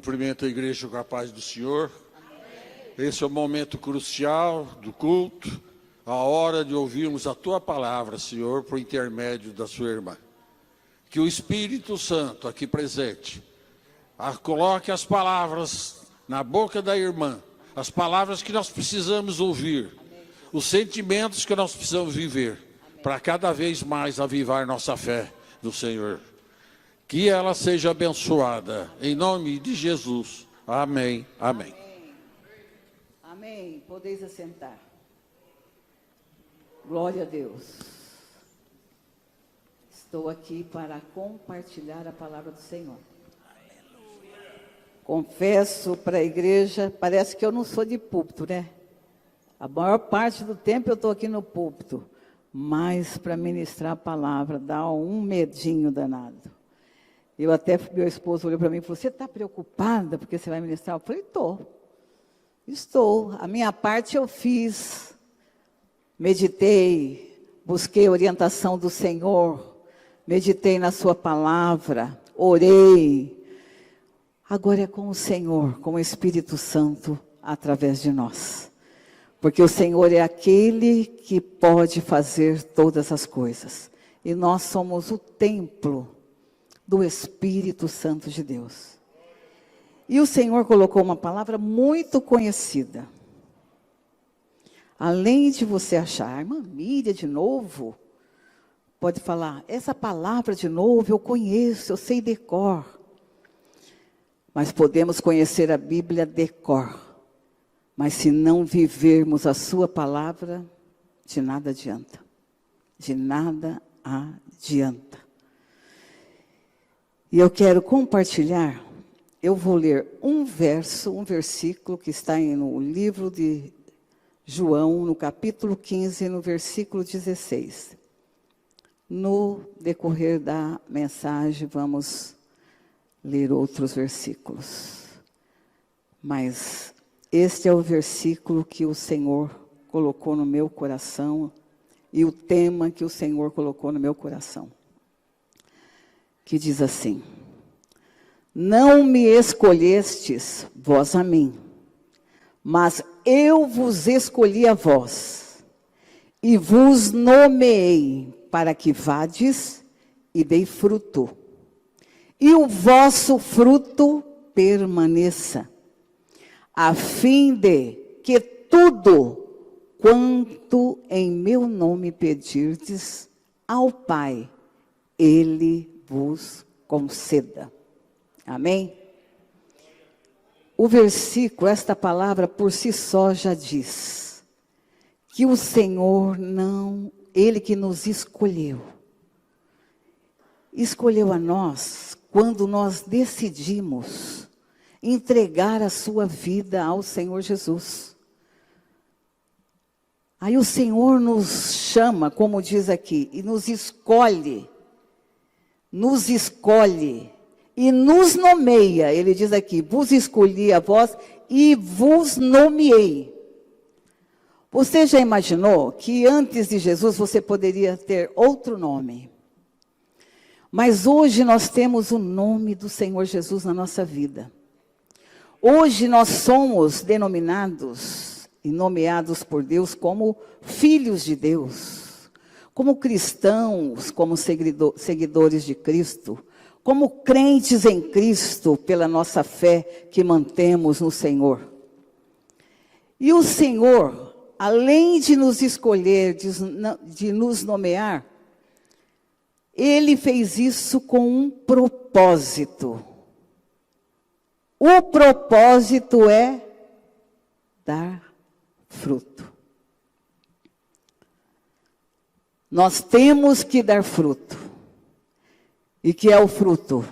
Cumprimento a igreja com a paz do Senhor. Esse é o momento crucial do culto, a hora de ouvirmos a Tua palavra, Senhor, por intermédio da sua irmã. Que o Espírito Santo aqui presente coloque as palavras na boca da irmã, as palavras que nós precisamos ouvir, os sentimentos que nós precisamos viver, para cada vez mais avivar nossa fé no Senhor. Que ela seja abençoada, em nome de Jesus. Amém. Amém. Amém. Podeis assentar. Glória a Deus. Estou aqui para compartilhar a palavra do Senhor. Confesso para a igreja, parece que eu não sou de púlpito, né? A maior parte do tempo eu estou aqui no púlpito, mas para ministrar a palavra dá um medinho danado. Meu esposo olhou para mim e falou: você está preocupada porque você vai ministrar? Eu falei: estou. A minha parte eu fiz, meditei, busquei orientação do Senhor, meditei na sua palavra, orei. Agora é com o Senhor, com o Espírito Santo, através de nós. Porque o Senhor é aquele que pode fazer todas as coisas. E nós somos o templo do Espírito Santo de Deus. E o Senhor colocou uma palavra muito conhecida. Além de você achar, irmã Miriam de novo, pode falar, essa palavra de novo eu conheço, eu sei de cor. Mas podemos conhecer a Bíblia de cor. Mas se não vivermos a sua palavra, de nada adianta. De nada adianta. E eu quero compartilhar, eu vou ler um versículo que está no livro de João, no capítulo 15, no versículo 16. No decorrer da mensagem, vamos ler outros versículos. Mas este é o versículo que o Senhor colocou no meu coração e o tema que o Senhor colocou no meu coração. Que diz assim: não me escolhestes vós a mim, mas eu vos escolhi a vós, e vos nomeei para que vades e dei fruto, e o vosso fruto permaneça, a fim de que tudo quanto em meu nome pedirdes ao Pai, Ele vos conceda. Amém? O versículo, esta palavra por si só já diz que o Senhor Ele que nos escolheu a nós quando nós decidimos entregar a sua vida ao Senhor Jesus. Aí o Senhor nos chama, como diz aqui, e nos escolhe e nos nomeia. Ele diz aqui: vos escolhi a vós e vos nomeei. Você já imaginou que antes de Jesus você poderia ter outro nome? Mas hoje nós temos o nome do Senhor Jesus na nossa vida. Hoje nós somos denominados e nomeados por Deus como filhos de Deus, como cristãos, como seguidores de Cristo, como crentes em Cristo, pela nossa fé que mantemos no Senhor. E o Senhor, além de nos escolher, de nos nomear, Ele fez isso com um propósito. O propósito é dar fruto. Nós temos que dar fruto. E que é o fruto?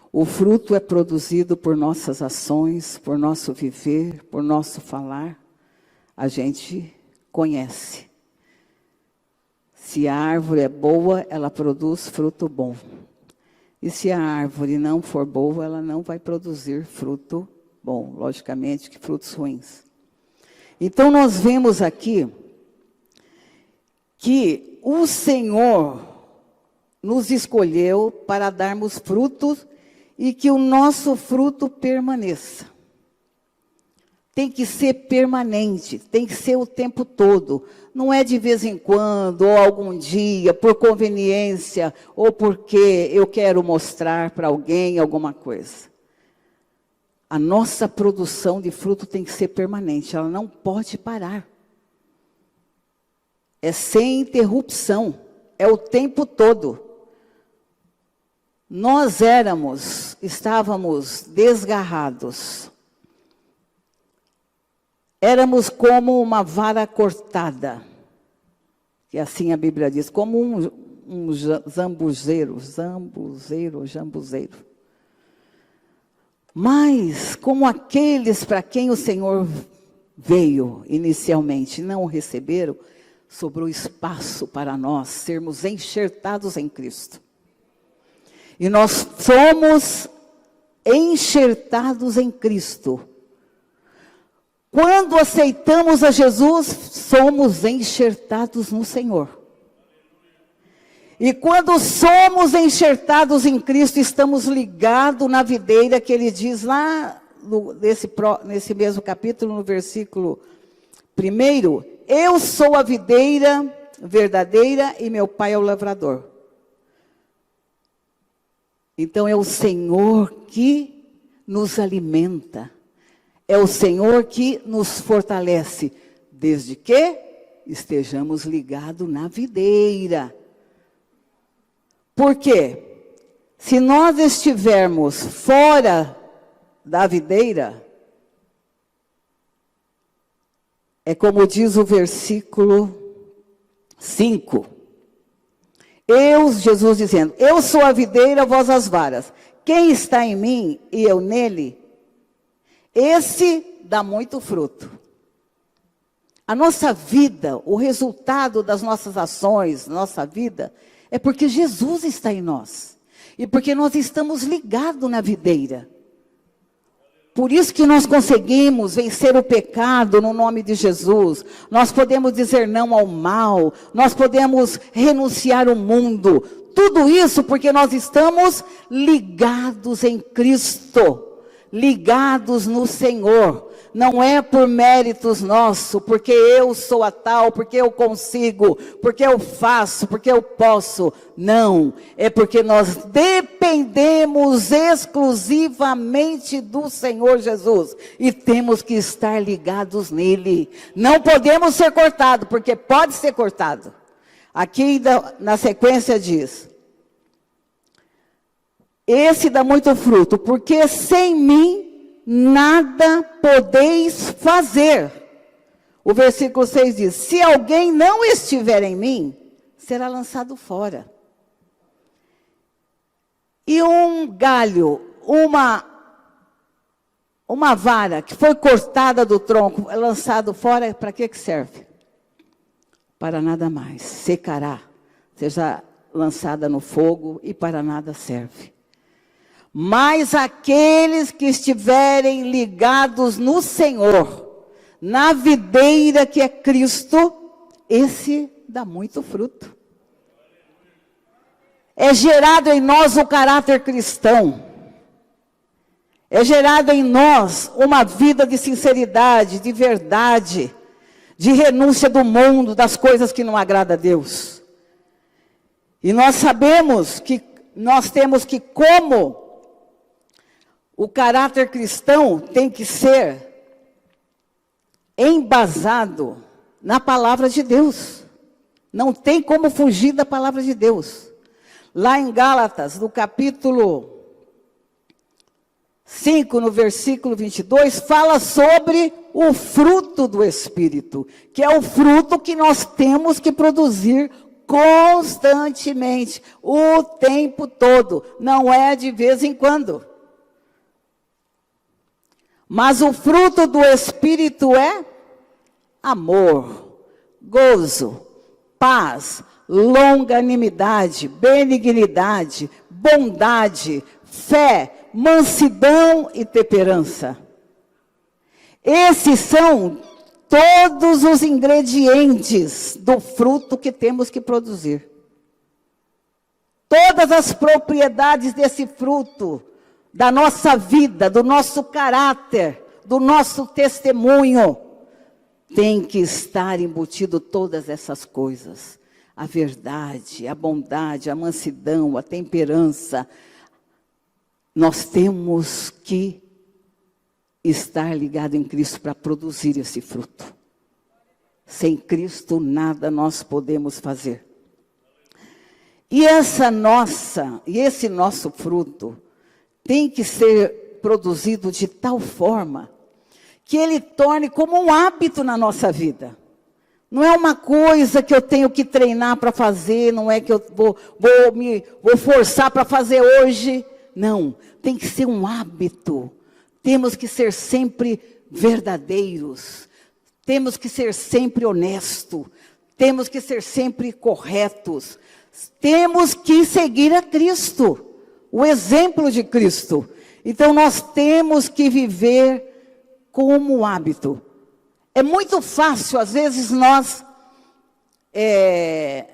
O fruto é produzido por nossas ações, por nosso viver, por nosso falar. A gente conhece. Se a árvore é boa, ela produz fruto bom. E se a árvore não for boa, ela não vai produzir fruto bom. Logicamente que frutos ruins. Então nós vemos aqui que o Senhor nos escolheu para darmos frutos e que o nosso fruto permaneça. Tem que ser permanente, tem que ser o tempo todo. Não é de vez em quando, ou algum dia, por conveniência, ou porque eu quero mostrar para alguém alguma coisa. A nossa produção de fruto tem que ser permanente, ela não pode parar. É sem interrupção, é o tempo todo. Nós estávamos desgarrados. Éramos como uma vara cortada, que assim a Bíblia diz, como um jambuzeiro. Mas, como aqueles para quem o Senhor veio inicialmente não o receberam, sobrou espaço para nós sermos enxertados em Cristo. E nós fomos enxertados em Cristo. Quando aceitamos a Jesus, somos enxertados no Senhor. E quando somos enxertados em Cristo, estamos ligados na videira que ele diz lá, nesse mesmo capítulo, no versículo 1, eu sou a videira verdadeira e meu pai é o lavrador. Então é o Senhor que nos alimenta. É o Senhor que nos fortalece, desde que estejamos ligados na videira. Por quê? Se nós estivermos fora da videira, é como diz o versículo 5. Jesus dizendo, eu sou a videira, vós as varas. Quem está em mim e eu nele, esse dá muito fruto. A nossa vida, o resultado das nossas ações, nossa vida, é porque Jesus está em nós. E porque nós estamos ligados na videira. Por isso que nós conseguimos vencer o pecado no nome de Jesus. Nós podemos dizer não ao mal. Nós podemos renunciar ao mundo. Tudo isso porque nós estamos ligados em Cristo. Ligados no Senhor. Não é por méritos nossos, porque eu sou a tal, porque eu consigo, porque eu faço, porque eu posso. Não, é porque nós dependemos exclusivamente do Senhor Jesus. E temos que estar ligados nele. Não podemos ser cortados, porque pode ser cortado. Aqui na sequência diz, esse dá muito fruto, porque sem mim nada podeis fazer. O versículo 6 diz, se alguém não estiver em mim, será lançado fora. E um galho, uma vara que foi cortada do tronco, lançado fora, para que serve? Para nada mais, secará, seja lançada no fogo e para nada serve. Mas aqueles que estiverem ligados no Senhor, na videira que é Cristo, esse dá muito fruto. É gerado em nós o caráter cristão. É gerado em nós uma vida de sinceridade, de verdade, de renúncia do mundo, das coisas que não agradam a Deus. E nós sabemos que nós temos que, como o caráter cristão tem que ser embasado na palavra de Deus. Não tem como fugir da palavra de Deus. Lá em Gálatas, no capítulo 5, no versículo 22, fala sobre o fruto do Espírito, que é o fruto que nós temos que produzir constantemente, o tempo todo, não é de vez em quando. Mas o fruto do Espírito é amor, gozo, paz, longanimidade, benignidade, bondade, fé, mansidão e temperança. Esses são todos os ingredientes do fruto que temos que produzir. Todas as propriedades desse fruto da nossa vida, do nosso caráter, do nosso testemunho, tem que estar embutido todas essas coisas. A verdade, a bondade, a mansidão, a temperança. Nós temos que estar ligado em Cristo para produzir esse fruto. Sem Cristo, nada nós podemos fazer. E esse nosso fruto tem que ser produzido de tal forma que ele torne como um hábito na nossa vida. Não é uma coisa que eu tenho que treinar para fazer, não é que eu vou forçar para fazer hoje. Não, tem que ser um hábito. Temos que ser sempre verdadeiros. Temos que ser sempre honestos. Temos que ser sempre corretos. Temos que seguir a Cristo, o exemplo de Cristo. Então nós temos que viver como hábito. É muito fácil, às vezes, nós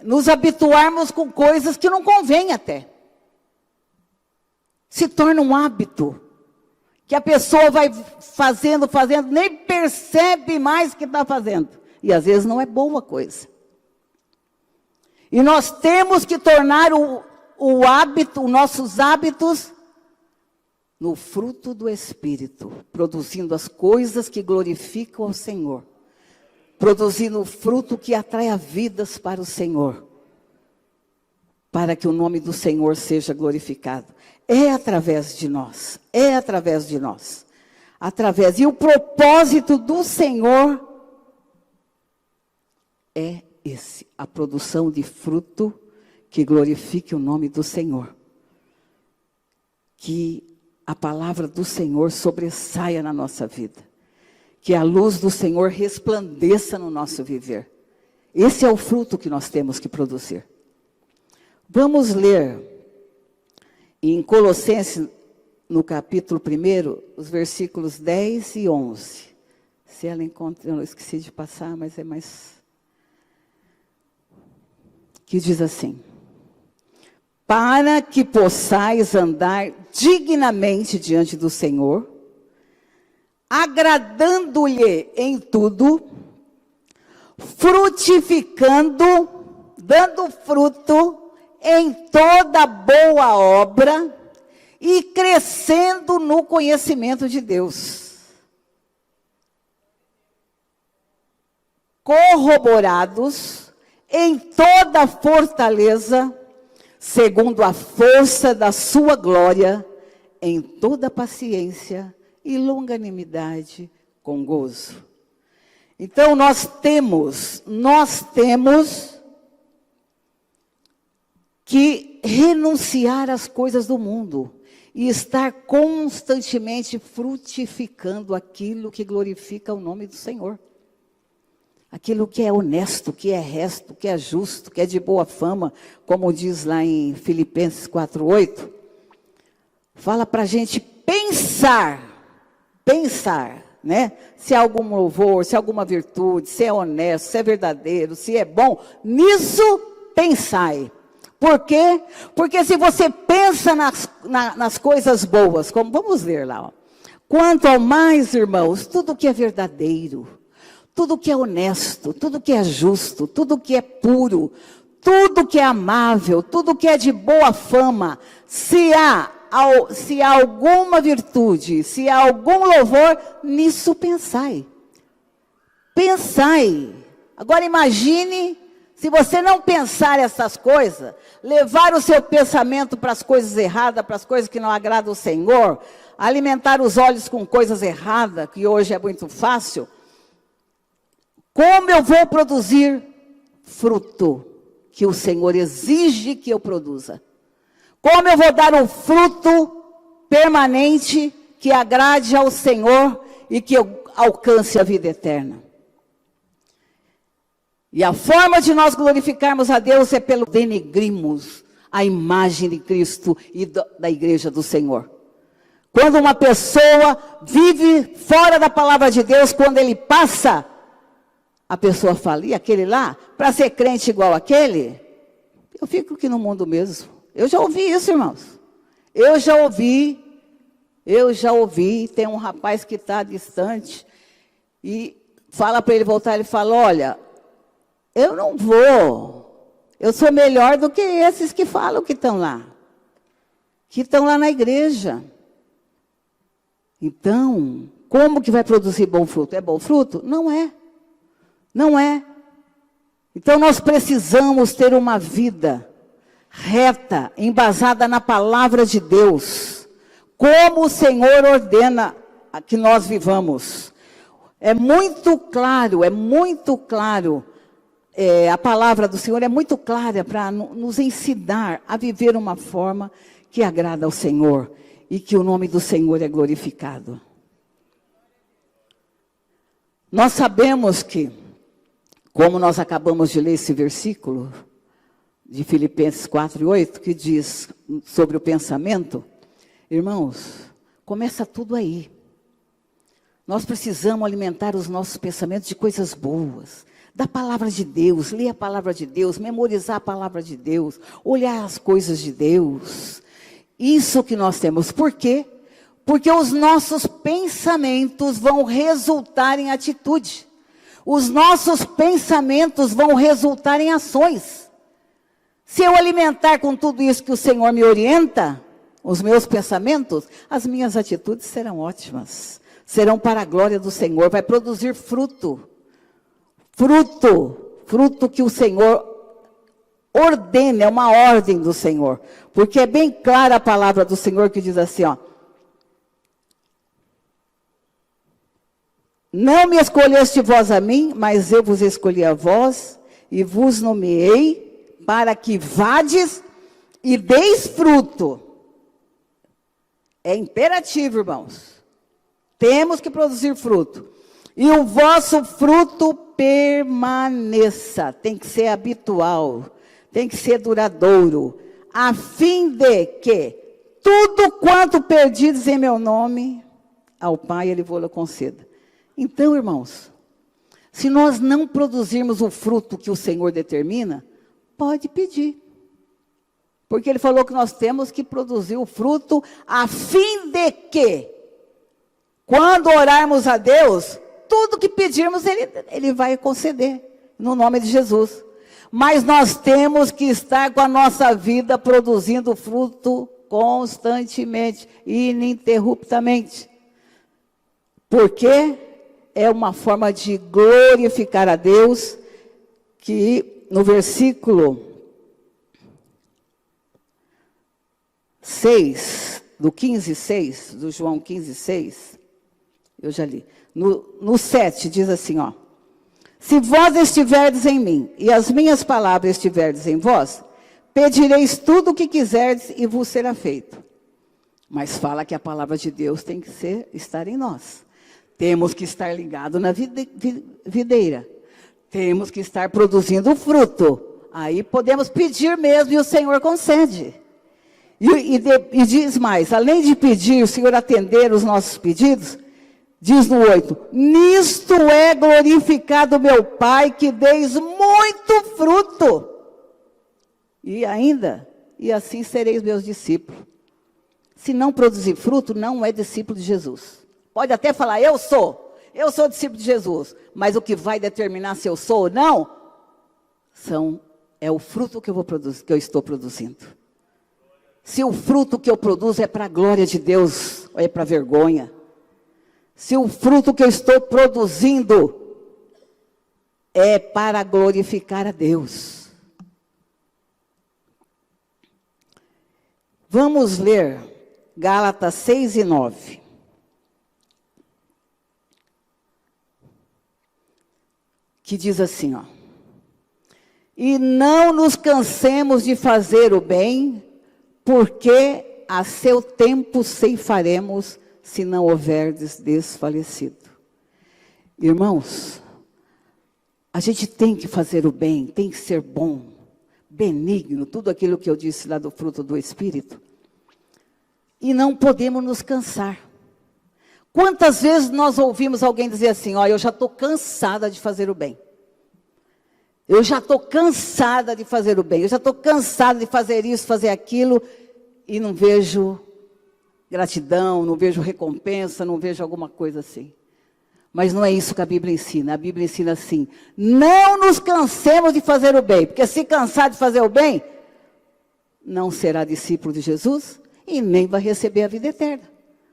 nos habituarmos com coisas que não convêm até. Se torna um hábito, que a pessoa vai fazendo, nem percebe mais que está fazendo. E às vezes não é boa coisa. E nós temos que tornar o hábito, os nossos hábitos, no fruto do Espírito, produzindo as coisas que glorificam ao Senhor, produzindo o fruto que atrai vidas para o Senhor, para que o nome do Senhor seja glorificado. É através de nós, e o propósito do Senhor é esse, a produção de fruto que glorifique o nome do Senhor. Que a palavra do Senhor sobressaia na nossa vida. Que a luz do Senhor resplandeça no nosso viver. Esse é o fruto que nós temos que produzir. Vamos ler em Colossenses, no capítulo 1, os versículos 10 e 11. Se ela encontra, eu não esqueci de passar, mas é mais... Que diz assim: para que possais andar dignamente diante do Senhor, agradando-lhe em tudo, frutificando, dando fruto em toda boa obra e crescendo no conhecimento de Deus. Corroborados em toda fortaleza, segundo a força da sua glória, em toda paciência e longanimidade com gozo. Então nós temos que renunciar às coisas do mundo e estar constantemente frutificando aquilo que glorifica o nome do Senhor. Aquilo que é honesto, que é reto, que é justo, que é de boa fama, como diz lá em Filipenses 4:8, fala para a gente pensar, né? Se há algum louvor, se há alguma virtude, se é honesto, se é verdadeiro, se é bom, nisso pensai. Por quê? Porque se você pensa nas coisas boas, como vamos ler lá, ó. Quanto ao mais, irmãos, tudo que é verdadeiro, tudo que é honesto, tudo que é justo, tudo que é puro, tudo que é amável, tudo que é de boa fama, se há alguma virtude, se há algum louvor, nisso pensai. Pensai. Agora imagine, se você não pensar essas coisas, levar o seu pensamento para as coisas erradas, para as coisas que não agradam ao Senhor, alimentar os olhos com coisas erradas, que hoje é muito fácil. Como eu vou produzir fruto que o Senhor exige que eu produza? Como eu vou dar um fruto permanente que agrade ao Senhor e que eu alcance a vida eterna? E a forma de nós glorificarmos a Deus é pelo denegrirmos a imagem de Cristo e da igreja do Senhor. Quando uma pessoa vive fora da palavra de Deus, quando ele passa, a pessoa fala, e aquele lá, para ser crente igual aquele, eu fico aqui no mundo mesmo. Eu já ouvi isso, irmãos. Eu já ouvi Eu já ouvi, tem um rapaz que está distante e fala para ele voltar, ele fala, olha, eu não vou, eu sou melhor do que esses que falam que estão lá na igreja. Então, como que vai produzir bom fruto? É bom fruto? Não é. Não é. Então, nós precisamos ter uma vida reta, embasada na palavra de Deus, como o Senhor ordena que nós vivamos. É muito claro, a palavra do Senhor é muito clara para nos ensinar a viver uma forma que agrada ao Senhor e que o nome do Senhor é glorificado. Nós sabemos que, como nós acabamos de ler esse versículo de Filipenses 4:8, que diz sobre o pensamento, irmãos, começa tudo aí. Nós precisamos alimentar os nossos pensamentos de coisas boas, da palavra de Deus, ler a palavra de Deus, memorizar a palavra de Deus, olhar as coisas de Deus. Isso que nós temos. Por quê? Porque os nossos pensamentos vão resultar em atitude. Os nossos pensamentos vão resultar em ações. Se eu alimentar com tudo isso que o Senhor me orienta, os meus pensamentos, as minhas atitudes serão ótimas. Serão para a glória do Senhor, vai produzir fruto. Fruto que o Senhor ordena, é uma ordem do Senhor. Porque é bem clara a palavra do Senhor que diz assim, ó. Não me escolheste vós a mim, mas eu vos escolhi a vós e vos nomeei para que vades e deis fruto. É imperativo, irmãos. Temos que produzir fruto. E o vosso fruto permaneça. Tem que ser habitual. Tem que ser duradouro. A fim de que tudo quanto perdides em meu nome, ao Pai Ele vos conceda. Então, irmãos, se nós não produzirmos o fruto que o Senhor determina, pode pedir. Porque Ele falou que nós temos que produzir o fruto a fim de que, quando orarmos a Deus, tudo que pedirmos Ele vai conceder, no nome de Jesus. Mas nós temos que estar com a nossa vida produzindo fruto constantemente, ininterruptamente. Porque é uma forma de glorificar a Deus, que no versículo 6, do 15:6, do João 15:6, eu já li. No 7 diz assim, ó. Se vós estiverdes em mim, e as minhas palavras estiverdes em vós, pedireis tudo o que quiserdes e vos será feito. Mas fala que a palavra de Deus tem que estar em nós. Temos que estar ligados na videira. Temos que estar produzindo fruto. Aí podemos pedir mesmo e o Senhor concede. E diz mais, além de pedir, o Senhor atender os nossos pedidos, diz no 8, nisto é glorificado meu Pai, que deis muito fruto. E assim sereis meus discípulos. Se não produzir fruto, não é discípulo de Jesus. Pode até falar, eu sou discípulo de Jesus. Mas o que vai determinar se eu sou ou não, é o fruto que eu vou produzir, que eu estou produzindo. Se o fruto que eu produzo é para a glória de Deus, ou é para a vergonha. Se o fruto que eu estou produzindo é para glorificar a Deus. Vamos ler Gálatas 6:9. Que diz assim, ó. E não nos cansemos de fazer o bem, porque a seu tempo ceifaremos, se não houverdes desfalecido. Irmãos, a gente tem que fazer o bem, tem que ser bom, benigno, tudo aquilo que eu disse lá do fruto do Espírito. E não podemos nos cansar. Quantas vezes nós ouvimos alguém dizer assim, ó, eu já estou cansada de fazer o bem. Eu já estou cansada de fazer o bem. Eu já estou cansada de fazer isso, fazer aquilo, e não vejo gratidão, não vejo recompensa, não vejo alguma coisa assim. Mas não é isso que a Bíblia ensina. A Bíblia ensina assim: não nos cansemos de fazer o bem, porque se cansar de fazer o bem, não será discípulo de Jesus e nem vai receber a vida eterna.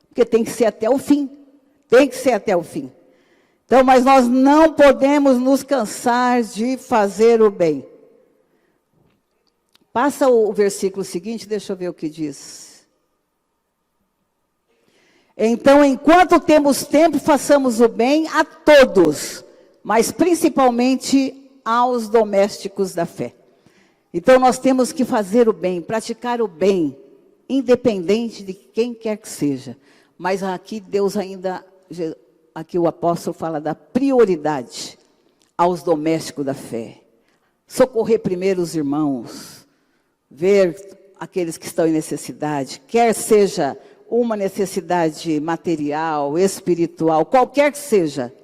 Porque tem que ser até o fim. Tem que ser até o fim. Então, mas nós não podemos nos cansar de fazer o bem. Passa o versículo seguinte, deixa eu ver o que diz. Então, enquanto temos tempo, façamos o bem a todos, mas principalmente aos domésticos da fé. Então, nós temos que fazer o bem, praticar o bem, independente de quem quer que seja. Mas aqui Deus ainda, aqui o apóstolo fala da prioridade aos domésticos da fé. Socorrer primeiro os irmãos, ver aqueles que estão em necessidade, quer seja uma necessidade material, espiritual, qualquer que seja,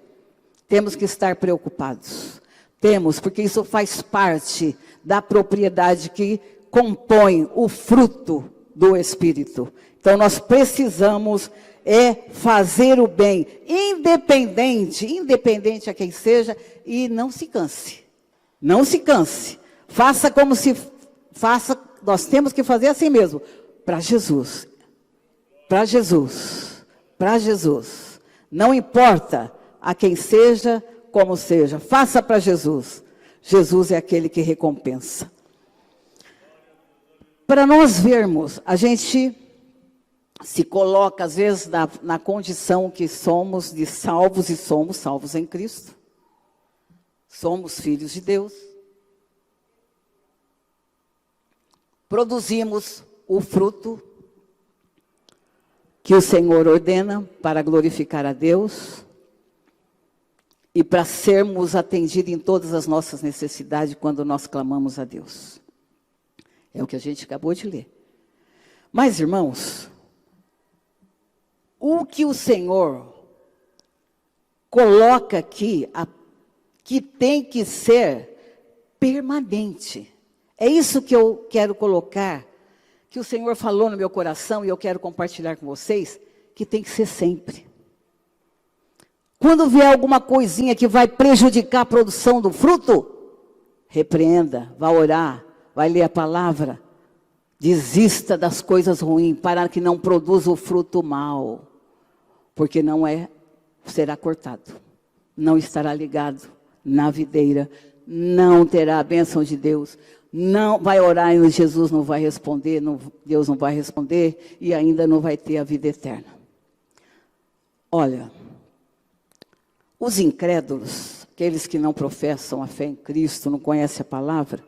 temos que estar preocupados. Temos, porque isso faz parte da propriedade que compõe o fruto do Espírito. Então, nós precisamos fazer o bem, independente a quem seja, e não se canse. Não se canse. Faça como se faça, nós temos que fazer assim mesmo, para Jesus. Para Jesus. Para Jesus. Não importa a quem seja, como seja, faça para Jesus. Jesus é aquele que recompensa. Para nós vermos, a gente se coloca, às vezes, na condição que somos de salvos, e somos salvos em Cristo. Somos filhos de Deus. Produzimos o fruto que o Senhor ordena para glorificar a Deus e para sermos atendidos em todas as nossas necessidades quando nós clamamos a Deus. É o que a gente acabou de ler. Mas, irmãos, o que o Senhor coloca aqui, que tem que ser permanente. É isso que eu quero colocar, que o Senhor falou no meu coração e eu quero compartilhar com vocês, que tem que ser sempre. Quando vier alguma coisinha que vai prejudicar a produção do fruto, repreenda, vá orar, vai ler a palavra, desista das coisas ruins, para que não produza o fruto mal, porque será cortado, não estará ligado na videira, não terá a bênção de Deus, não vai orar e Jesus não vai responder, Deus não vai responder e ainda não vai ter a vida eterna. Olha, os incrédulos, aqueles que não professam a fé em Cristo, não conhecem a palavra,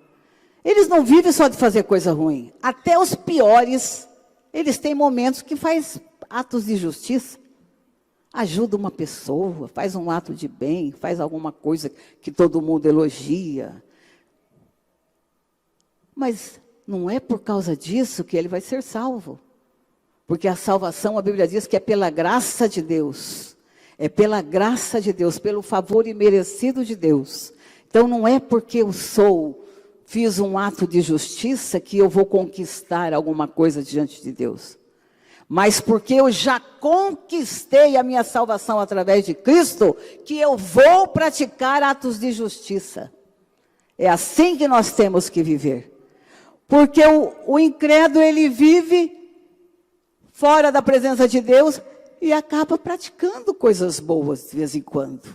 eles não vivem só de fazer coisa ruim. Até os piores, eles têm momentos que faz atos de justiça. Ajuda uma pessoa, faz um ato de bem, faz alguma coisa que todo mundo elogia. Mas não é por causa disso que ele vai ser salvo. Porque a salvação, a Bíblia diz que é pela graça de Deus. É pela graça de Deus, pelo favor imerecido de Deus. Então não é porque eu fiz um ato de justiça que eu vou conquistar alguma coisa diante de Deus. Mas porque eu já conquistei a minha salvação através de Cristo, que eu vou praticar atos de justiça. É assim que nós temos que viver. Porque o incrédulo, ele vive fora da presença de Deus e acaba praticando coisas boas de vez em quando.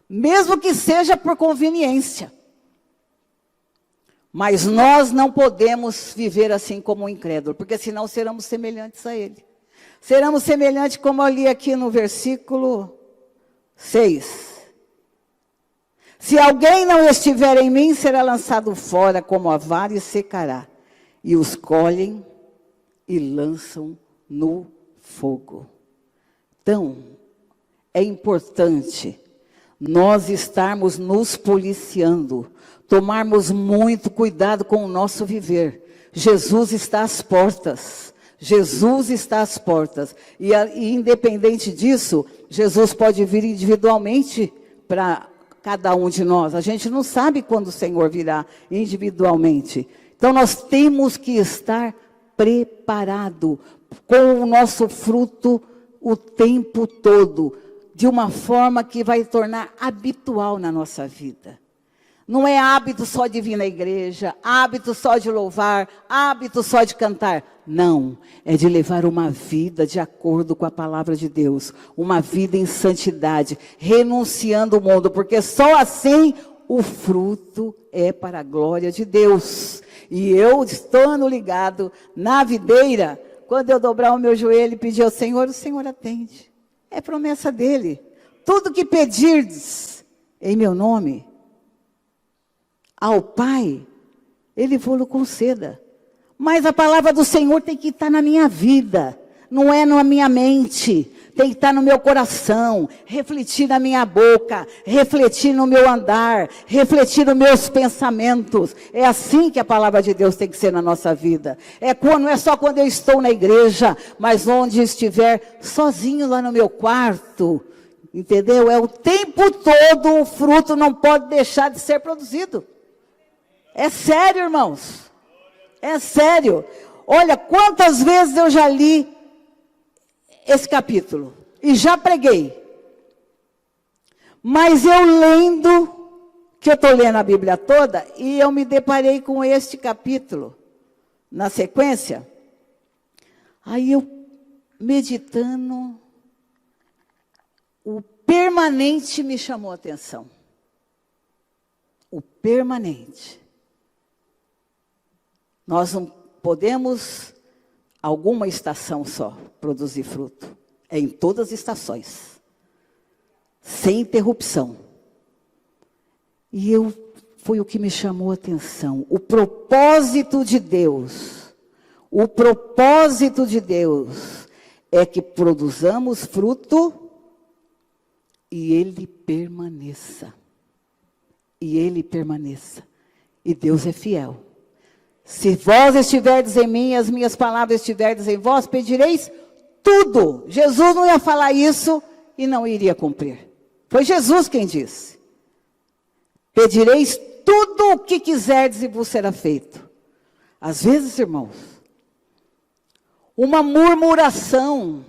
Mesmo que seja por conveniência. Mas nós não podemos viver assim como um incrédulo, porque senão seremos semelhantes a ele. Seremos semelhantes, como eu li aqui no versículo 6. Se alguém não estiver em mim, será lançado fora como a vara e secará. E os colhem e lançam no fogo. Então, é importante nós estarmos nos policiando, tomarmos muito cuidado com o nosso viver. Jesus está às portas. Jesus está às portas. E independente disso, Jesus pode vir individualmente para cada um de nós. A gente não sabe quando o Senhor virá individualmente. Então nós temos que estar preparado com o nosso fruto o tempo todo, de uma forma que vai tornar habitual na nossa vida. Não é hábito só de vir na igreja, hábito só de louvar, hábito só de cantar. Não, é de levar uma vida de acordo com a palavra de Deus. Uma vida em santidade, renunciando o mundo, porque só assim o fruto é para a glória de Deus. E eu, estando ligado na videira, quando eu dobrar o meu joelho e pedir ao Senhor, o Senhor atende. É promessa dele. Tudo que pedirdes em meu nome ao Pai, Ele vos conceda. Mas a palavra do Senhor tem que estar na minha vida, não é na minha mente, tem que estar no meu coração, refletir na minha boca, refletir no meu andar, refletir nos meus pensamentos. É assim que a palavra de Deus tem que ser na nossa vida. Não é só quando eu estou na igreja, mas onde estiver sozinho lá no meu quarto, entendeu? É o tempo todo, o fruto não pode deixar de ser produzido. É sério, irmãos. É sério. Olha, quantas vezes eu já li esse capítulo. E já preguei. Mas eu lendo, que eu estou lendo a Bíblia toda, e eu me deparei com este capítulo, na sequência. Aí eu, meditando, o permanente me chamou a atenção. O permanente. Nós não podemos, alguma estação só, produzir fruto. É em todas as estações. Sem interrupção. E foi o que me chamou a atenção. O propósito de Deus. O propósito de Deus é que produzamos fruto e ele permaneça. E ele permaneça. E Deus é fiel. Se vós estiverdes em mim, as minhas palavras estiverdes em vós, pedireis tudo. Jesus não ia falar isso e não iria cumprir. Foi Jesus quem disse. Pedireis tudo o que quiserdes e vos será feito. Às vezes, irmãos, uma murmuração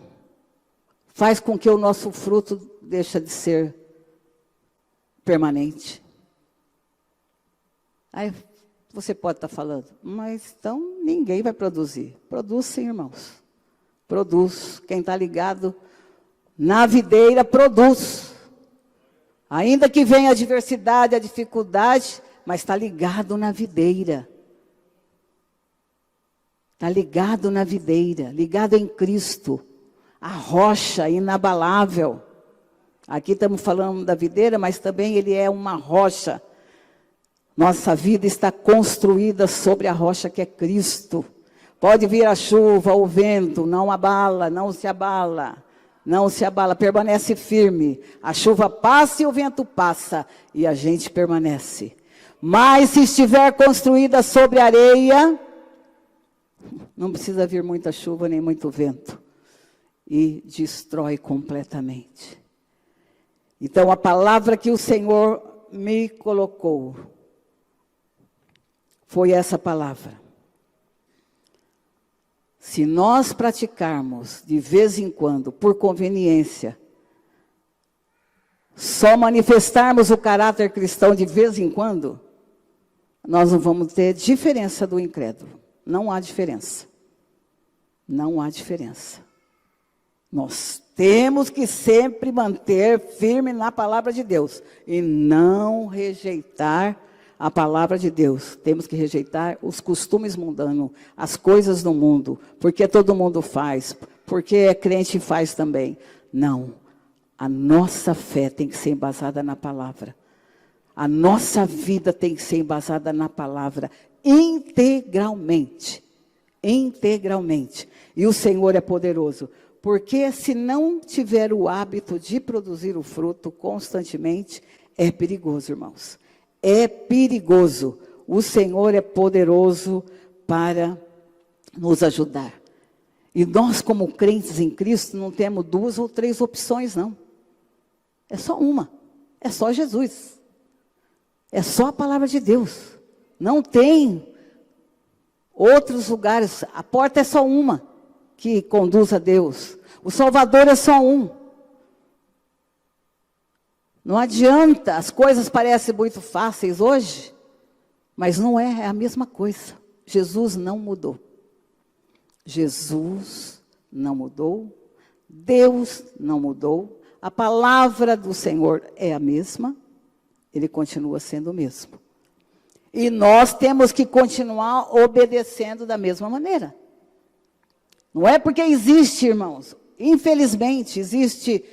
faz com que o nosso fruto deixe de ser permanente. Aí você pode estar falando, mas então ninguém vai produzir. Produz sim, irmãos. Produz. Quem está ligado na videira, produz. Ainda que venha a adversidade, a dificuldade, mas está ligado na videira. Está ligado na videira, ligado em Cristo. A rocha inabalável. Aqui estamos falando da videira, mas também ele é uma rocha. Nossa vida está construída sobre a rocha que é Cristo. Pode vir a chuva, o vento, não abala, não se abala. Não se abala, permanece firme. A chuva passa e o vento passa, e a gente permanece. Mas se estiver construída sobre areia, não precisa vir muita chuva nem muito vento. E destrói completamente. Então a palavra que o Senhor me colocou foi essa palavra. Se nós praticarmos de vez em quando, por conveniência, só manifestarmos o caráter cristão de vez em quando, nós não vamos ter diferença do incrédulo. Não há diferença. Não há diferença. Nós temos que sempre manter firme na palavra de Deus e não rejeitar a palavra de Deus. Temos que rejeitar os costumes mundanos, as coisas do mundo, porque todo mundo faz, porque é crente e faz também. Não, a nossa fé tem que ser embasada na palavra. A nossa vida tem que ser embasada na palavra, integralmente. Integralmente. E o Senhor é poderoso, porque se não tiver o hábito de produzir o fruto constantemente, é perigoso, irmãos. É perigoso. O Senhor é poderoso para nos ajudar. E nós, como crentes em Cristo, não temos 2 ou 3 opções, não. É só uma. É só Jesus. É só a palavra de Deus. Não tem outros lugares. A porta é só uma, que conduz a Deus. O Salvador é só um. Não adianta, as coisas parecem muito fáceis hoje, mas não é a mesma coisa. Jesus não mudou. Jesus não mudou. Deus não mudou. A palavra do Senhor é a mesma. Ele continua sendo o mesmo. E nós temos que continuar obedecendo da mesma maneira. Não é porque existe, irmãos, infelizmente, existe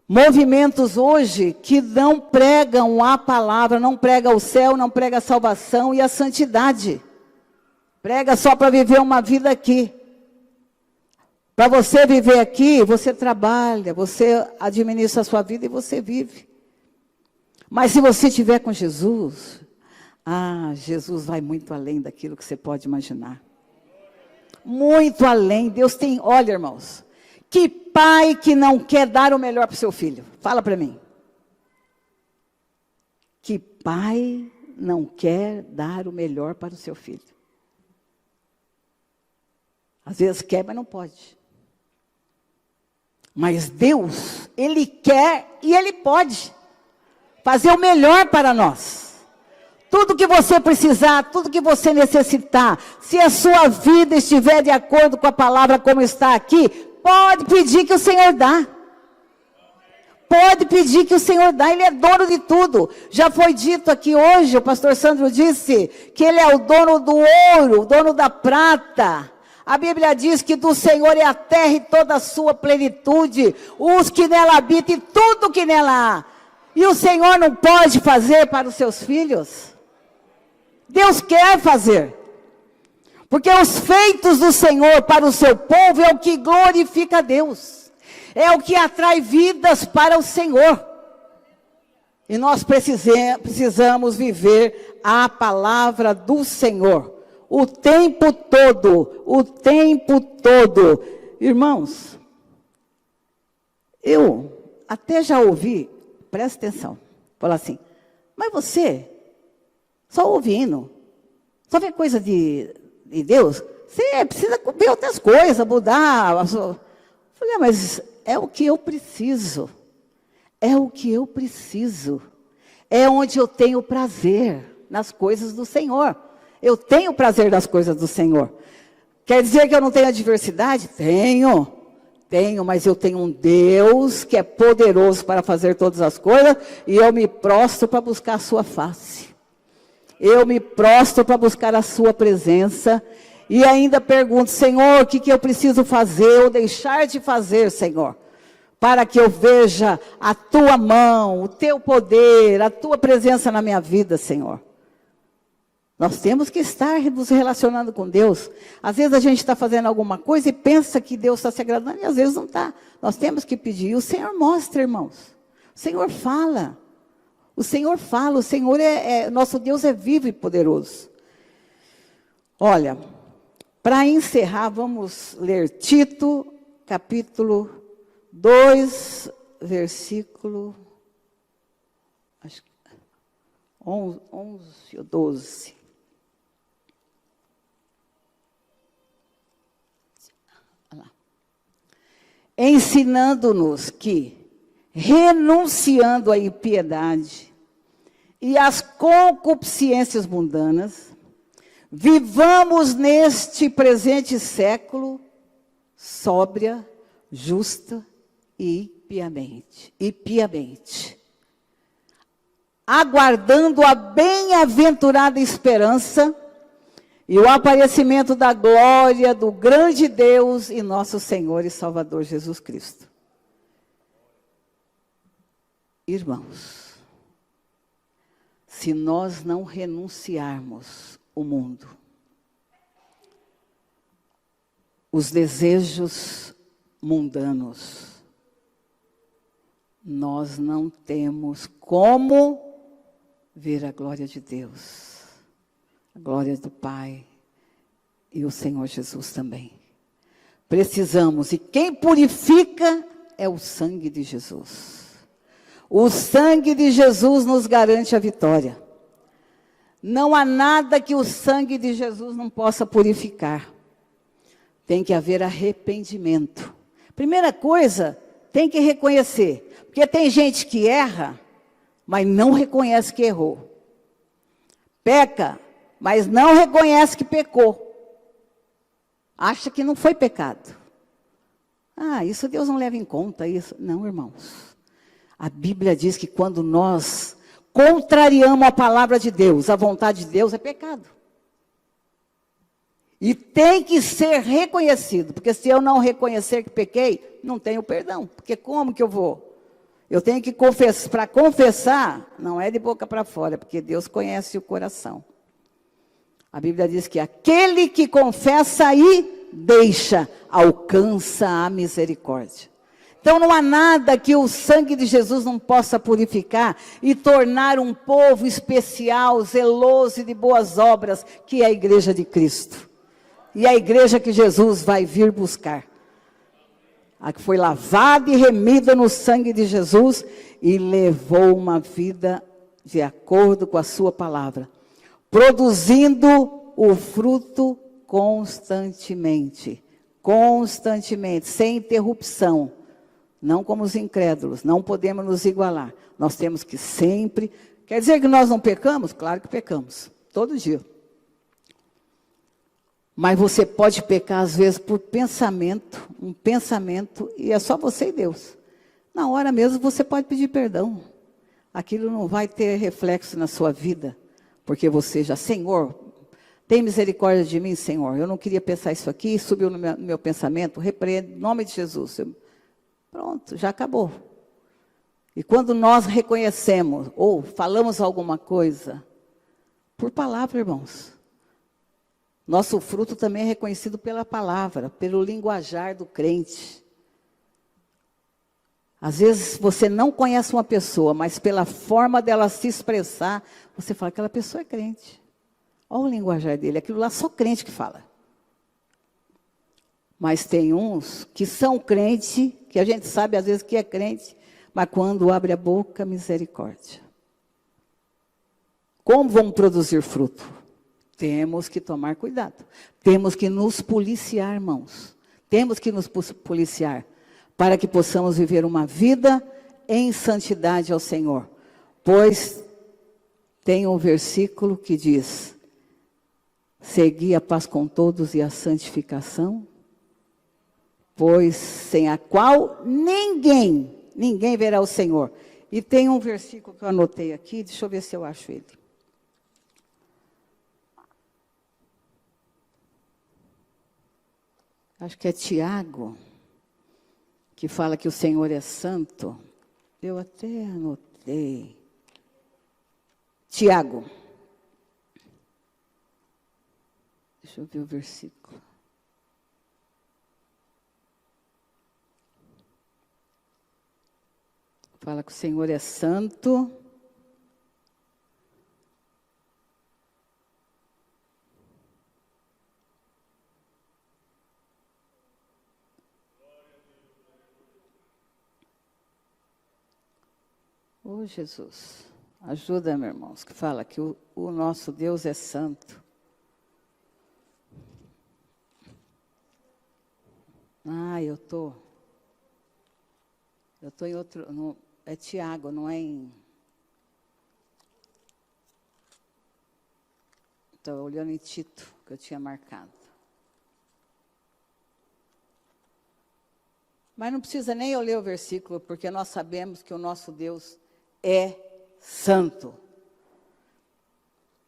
movimentos hoje que não pregam a palavra, não pregam o céu, não pregam a salvação e a santidade. Prega só para viver uma vida aqui. Para você viver aqui, você trabalha, você administra a sua vida e você vive. Mas se você estiver com Jesus, Jesus vai muito além daquilo que você pode imaginar. Muito além. Deus tem, olha, irmãos, que pai que não quer dar o melhor para o seu filho? Fala para mim. Que pai não quer dar o melhor para o seu filho? Às vezes quer, mas não pode. Mas Deus, Ele quer e Ele pode fazer o melhor para nós. Tudo que você precisar, tudo que você necessitar, se a sua vida estiver de acordo com a palavra como está aqui, pode pedir que o Senhor dá. Pode pedir que o Senhor dá, Ele é dono de tudo. Já foi dito aqui hoje, o pastor Sandro disse, que Ele é o dono do ouro, o dono da prata. A Bíblia diz que do Senhor é a terra e toda a sua plenitude, os que nela habitam e tudo que nela há. E o Senhor não pode fazer para os seus filhos? Deus quer fazer. Porque os feitos do Senhor para o seu povo é o que glorifica a Deus. É o que atrai vidas para o Senhor. E nós precisamos viver a palavra do Senhor. O tempo todo, o tempo todo. Irmãos, eu até já ouvi, presta atenção, fala assim, mas você, só ouvindo, só vê coisa de Deus, você precisa ver outras coisas, mudar. Eu falei, mas é o que eu preciso, é o que eu preciso, é onde eu tenho prazer, nas coisas do Senhor. Eu tenho prazer nas coisas do Senhor. Quer dizer que eu não tenho adversidade? Tenho, mas eu tenho um Deus que é poderoso para fazer todas as coisas, e eu me prostro para buscar a sua face. Eu me prostro para buscar a sua presença, e ainda pergunto, Senhor, o que eu preciso fazer ou deixar de fazer, Senhor? Para que eu veja a tua mão, o teu poder, a tua presença na minha vida, Senhor. Nós temos que estar nos relacionando com Deus. Às vezes a gente está fazendo alguma coisa e pensa que Deus está se agradando, e às vezes não está. Nós temos que pedir. E o Senhor mostra, irmãos. O Senhor fala. O Senhor fala. O Senhor nosso Deus é vivo e poderoso. Olha, para encerrar, vamos ler Tito, capítulo 2, versículo 11 ou 12. Ensinando-nos que, renunciando à impiedade e às concupiscências mundanas, vivamos neste presente século sóbria, justa e piamente, aguardando a bem-aventurada esperança e o aparecimento da glória do grande Deus e nosso Senhor e Salvador Jesus Cristo. Irmãos, se nós não renunciarmos o mundo, os desejos mundanos, nós não temos como ver a glória de Deus, a glória do Pai e o Senhor Jesus também. Precisamos, e quem purifica é o sangue de Jesus. O sangue de Jesus nos garante a vitória. Não há nada que o sangue de Jesus não possa purificar. Tem que haver arrependimento. Primeira coisa, tem que reconhecer. Porque tem gente que erra, mas não reconhece que errou. Peca, mas não reconhece que pecou. Acha que não foi pecado. Ah, isso Deus não leva em conta. Isso. Não, irmãos. A Bíblia diz que quando nós contrariamos a palavra de Deus, a vontade de Deus, é pecado. E tem que ser reconhecido. Porque se eu não reconhecer que pequei, não tenho perdão. Porque como que eu vou? Eu tenho que confessar. Para confessar, não é de boca para fora, porque Deus conhece o coração. A Bíblia diz que aquele que confessa e deixa, alcança a misericórdia. Então não há nada que o sangue de Jesus não possa purificar e tornar um povo especial, zeloso e de boas obras, que é a igreja de Cristo. E a igreja que Jesus vai vir buscar. A que foi lavada e remida no sangue de Jesus e levou uma vida de acordo com a sua palavra, produzindo o fruto constantemente, sem interrupção. Não como os incrédulos, não podemos nos igualar. Nós temos que sempre... Quer dizer que nós não pecamos? Claro que pecamos, todo dia. Mas você pode pecar, às vezes, por pensamento, um pensamento, e é só você e Deus. Na hora mesmo, você pode pedir perdão. Aquilo não vai ter reflexo na sua vida, porque você já, Senhor, tem misericórdia de mim, Senhor. Eu não queria pensar isso aqui, subiu no meu pensamento, repreendo, em nome de Jesus. Pronto, já acabou. E quando nós reconhecemos, ou falamos alguma coisa, por palavra, irmãos, nosso fruto também é reconhecido pela palavra, pelo linguajar do crente. Às vezes você não conhece uma pessoa, mas pela forma dela se expressar, você fala que aquela pessoa é crente. Olha o linguajar dele, aquilo lá só crente que fala. Mas tem uns que são crente, que a gente sabe às vezes que é crente, mas quando abre a boca, misericórdia. Como vamos produzir fruto? Temos que tomar cuidado. Temos que nos policiar, irmãos. Temos que nos policiar para que possamos viver uma vida em santidade ao Senhor. Pois tem um versículo que diz: segui a paz com todos e a santificação, pois sem a qual ninguém verá o Senhor. E tem um versículo que eu anotei aqui, deixa eu ver se eu acho ele. Acho que é Tiago, que fala que o Senhor é santo. Eu até anotei. Tiago. Deixa eu ver o versículo. Fala que o Senhor é santo. Oh, Jesus, ajuda, meus irmãos, que fala que o nosso Deus é santo. Ah, eu tô em outro, é Tiago, não é em... Estou olhando em Tito, que eu tinha marcado. Mas não precisa nem eu ler o versículo, porque nós sabemos que o nosso Deus é santo.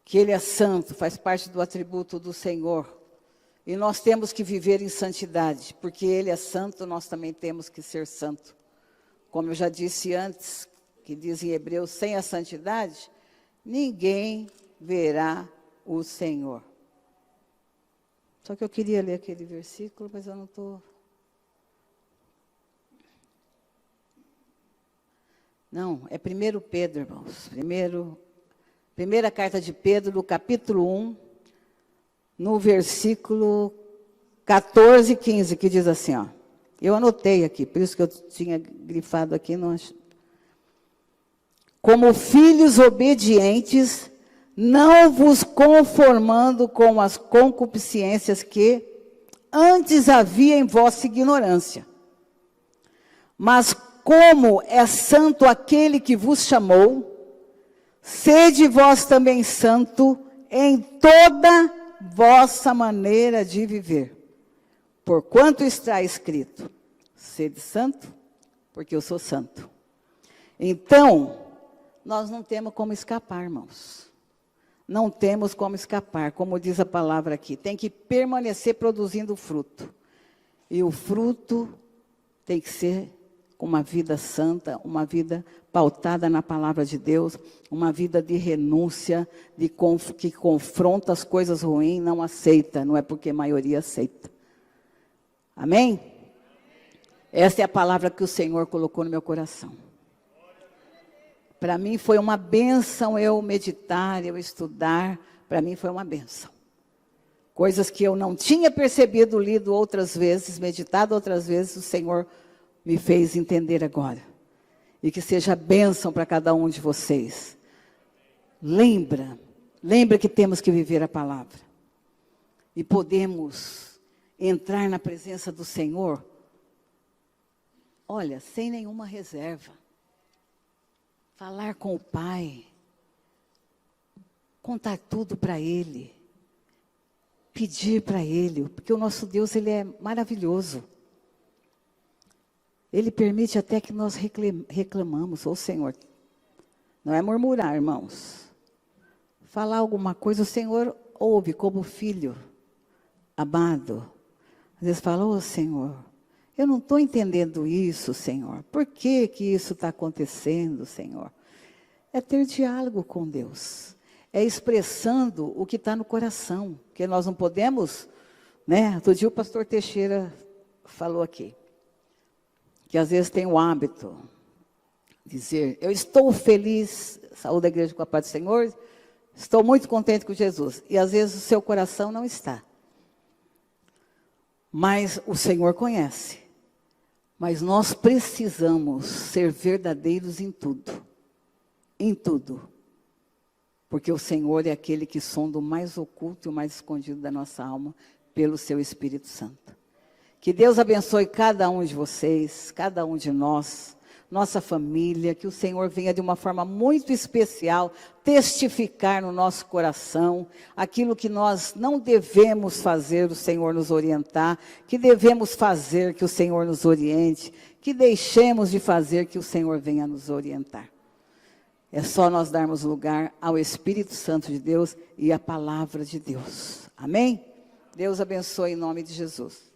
Que Ele é santo, faz parte do atributo do Senhor. E nós temos que viver em santidade, porque Ele é santo, nós também temos que ser santo. Como eu já disse antes, que diz em Hebreus, sem a santidade, ninguém verá o Senhor. Só que eu queria ler aquele versículo, mas eu não estou... Não, é 1 Pedro, irmãos. Primeira carta de Pedro, no capítulo 1, no versículo 14 e 15, que diz assim, ó. Eu anotei aqui, por isso que eu tinha grifado aqui. Como filhos obedientes, não vos conformando com as concupiscências que antes havia em vós ignorância. Mas como é santo aquele que vos chamou, sede vós também santo em toda vossa maneira de viver. Porquanto está escrito, sede santo, porque eu sou santo. Então, nós não temos como escapar, irmãos. Não temos como escapar, como diz a palavra aqui. Tem que permanecer produzindo fruto. E o fruto tem que ser uma vida santa, uma vida pautada na palavra de Deus, uma vida de renúncia, que confronta as coisas ruins, não aceita, não é porque a maioria aceita. Amém? Essa é a palavra que o Senhor colocou no meu coração. Para mim foi uma bênção eu meditar, eu estudar, para mim foi uma bênção. Coisas que eu não tinha percebido, lido outras vezes, meditado outras vezes, o Senhor me fez entender agora. E que seja bênção para cada um de vocês. Lembra que temos que viver a palavra. E podemos entrar na presença do Senhor, olha, sem nenhuma reserva. Falar com o Pai, contar tudo para Ele, pedir para Ele, porque o nosso Deus, Ele é maravilhoso. Ele permite até que nós reclamamos, ô Senhor, não é murmurar, irmãos. Falar alguma coisa, o Senhor ouve como filho amado. Às vezes fala, ô Senhor, eu não estou entendendo isso, Senhor. Por que isso está acontecendo, Senhor? É ter diálogo com Deus. É expressando o que está no coração. Porque nós não podemos, né? Outro dia o pastor Teixeira falou aqui. Que às vezes tem o hábito de dizer, eu estou feliz, saúde da igreja com a paz do Senhor, estou muito contente com Jesus. E às vezes o seu coração não está. Mas o Senhor conhece. Mas nós precisamos ser verdadeiros em tudo. Em tudo. Porque o Senhor é aquele que sonda o mais oculto e o mais escondido da nossa alma pelo seu Espírito Santo. Que Deus abençoe cada um de vocês, cada um de nós, nossa família, que o Senhor venha de uma forma muito especial testificar no nosso coração aquilo que nós não devemos fazer, o Senhor nos orientar, que devemos fazer, que o Senhor nos oriente, que deixemos de fazer, que o Senhor venha nos orientar. É só nós darmos lugar ao Espírito Santo de Deus e à palavra de Deus. Amém? Deus abençoe em nome de Jesus.